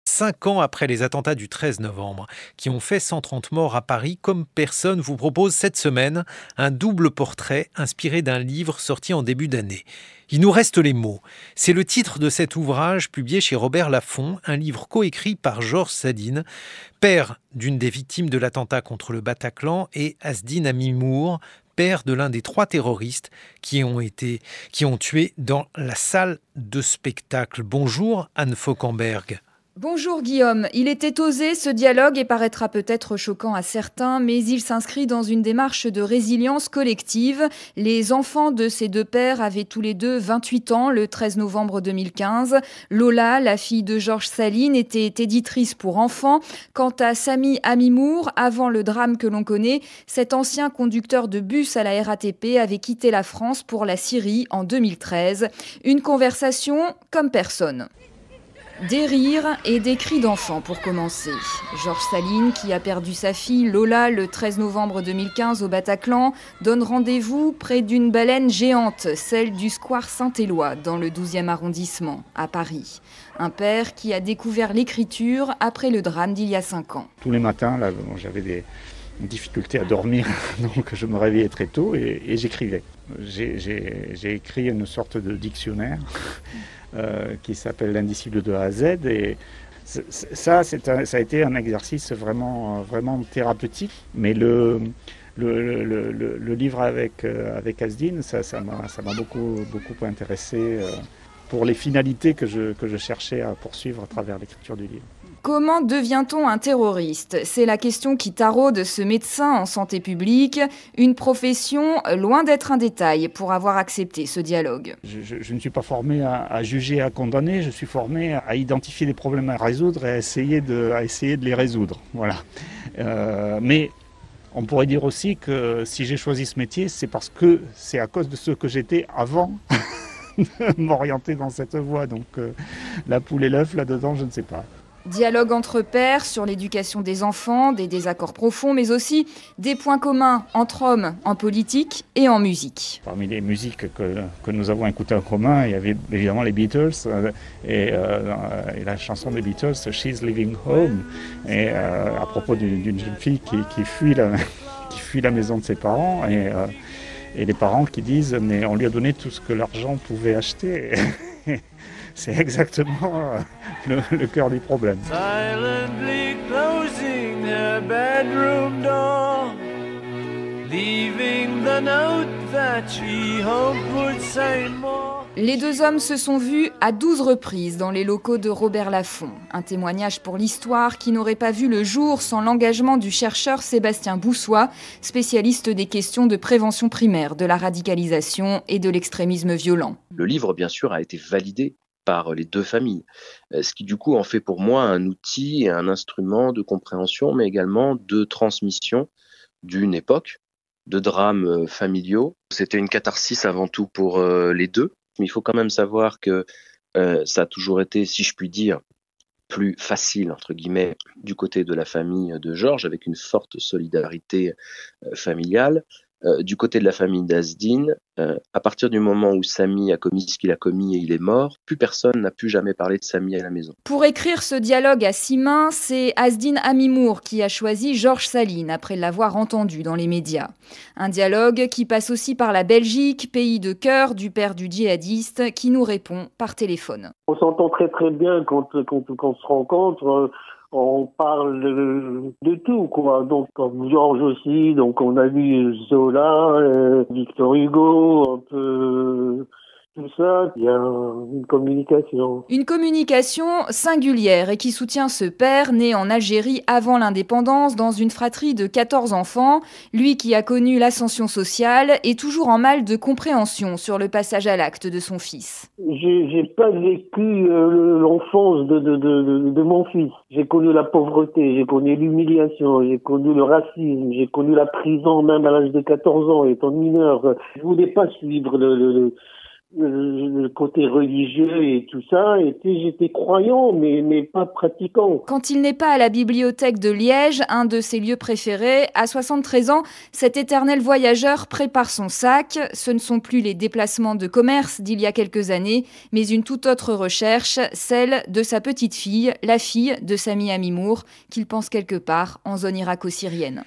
5 ans après les attentats du 13 novembre, qui ont fait 130 morts à Paris, Comme personne vous propose cette semaine un double portrait inspiré d'un livre sorti en début d'année. Il nous reste les mots. C'est le titre de cet ouvrage publié chez Robert Laffont, un livre coécrit par Georges Sadine, père d'une des victimes de l'attentat contre le Bataclan, et Asdine Amimour, père de l'un des 3 terroristes qui ont tué dans la salle de spectacle. Bonjour Anne Fauquemberg. Bonjour Guillaume, il était osé ce dialogue et paraîtra peut-être choquant à certains, mais il s'inscrit dans une démarche de résilience collective. Les enfants de ces 2 pères avaient tous les 2 28 ans le 13 novembre 2015. Lola, la fille de Georges Saline, était éditrice pour enfants. Quant à Sami Amimour, avant le drame que l'on connaît, cet ancien conducteur de bus à la RATP avait quitté la France pour la Syrie en 2013. Une conversation comme personne. Des rires et des cris d'enfants pour commencer. Georges Saline, qui a perdu sa fille Lola le 13 novembre 2015 au Bataclan, donne rendez-vous près d'une baleine géante, celle du square Saint-Éloi, dans le 12e arrondissement, à Paris. Un père qui a découvert l'écriture après le drame d'il y a 5 ans. Tous les matins, là, j'avais des difficultés à dormir, donc je me réveillais très tôt et j'écrivais. J'ai écrit une sorte de dictionnaire qui s'appelle l'Indicible de A à Z, et ça a été un exercice vraiment thérapeutique. Mais le livre avec Asdine, ça m'a beaucoup intéressé pour les finalités que je cherchais à poursuivre à travers l'écriture du livre. Comment devient-on un terroriste ? C'est la question qui taraude ce médecin en santé publique, une profession loin d'être un détail pour avoir accepté ce dialogue. Je ne suis pas formé à juger et à condamner, je suis formé à identifier des problèmes à résoudre et à essayer de les résoudre. Voilà. Mais on pourrait dire aussi que si j'ai choisi ce métier, c'est à cause de ce que j'étais avant de m'orienter dans cette voie. Donc la poule et l'œuf là-dedans, je ne sais pas. Dialogue entre pairs sur l'éducation des enfants, des désaccords profonds, mais aussi des points communs entre hommes en politique et en musique. Parmi les musiques que nous avons écoutées en commun, il y avait évidemment les Beatles et la chanson des Beatles, She's Leaving Home, et à propos d'une jeune fille qui fuit la maison de ses parents, et les parents qui disent mais on lui a donné tout ce que l'argent pouvait acheter. C'est exactement le cœur du problème. Silently closing her bedroom door, leaving the note that she hoped would say more. Les 2 hommes se sont vus à 12 reprises dans les locaux de Robert Laffont. Un témoignage pour l'histoire qui n'aurait pas vu le jour sans l'engagement du chercheur Sébastien Boussois, spécialiste des questions de prévention primaire, de la radicalisation et de l'extrémisme violent. Le livre, bien sûr, a été validé par les 2 familles, ce qui du coup en fait pour moi un outil et un instrument de compréhension, mais également de transmission d'une époque, de drames familiaux. C'était une catharsis avant tout pour les 2, mais il faut quand même savoir que ça a toujours été, si je puis dire, plus facile, entre guillemets, du côté de la famille de Georges, avec une forte solidarité familiale. Du côté de la famille d'Asdine, à partir du moment où Sami a commis ce qu'il a commis et il est mort, plus personne n'a pu jamais parler de Sami à la maison. Pour écrire ce dialogue à 6 mains, c'est Asdine Amimour qui a choisi Georges Saline après l'avoir entendu dans les médias. Un dialogue qui passe aussi par la Belgique, pays de cœur du père du djihadiste, qui nous répond par téléphone. On s'entend très très bien quand on se rencontre. On parle de tout, quoi. Donc, comme Georges aussi, donc on a lu Zola, Victor Hugo, un peu tout ça. Il y a une communication. Une communication singulière et qui soutient ce père né en Algérie avant l'indépendance dans une fratrie de 14 enfants. Lui qui a connu l'ascension sociale est toujours en mal de compréhension sur le passage à l'acte de son fils. J'ai pas vécu l'enfance de mon fils. J'ai connu la pauvreté, j'ai connu l'humiliation, j'ai connu le racisme, j'ai connu la prison même à l'âge de 14 ans étant mineur. Je voulais pas suivre le côté religieux et tout ça, j'étais croyant, mais pas pratiquant. Quand il n'est pas à la bibliothèque de Liège, un de ses lieux préférés, à 73 ans, cet éternel voyageur prépare son sac. Ce ne sont plus les déplacements de commerce d'il y a quelques années, mais une toute autre recherche, celle de sa petite fille, la fille de Sami Amimour, qu'il pense quelque part en zone irako-syrienne.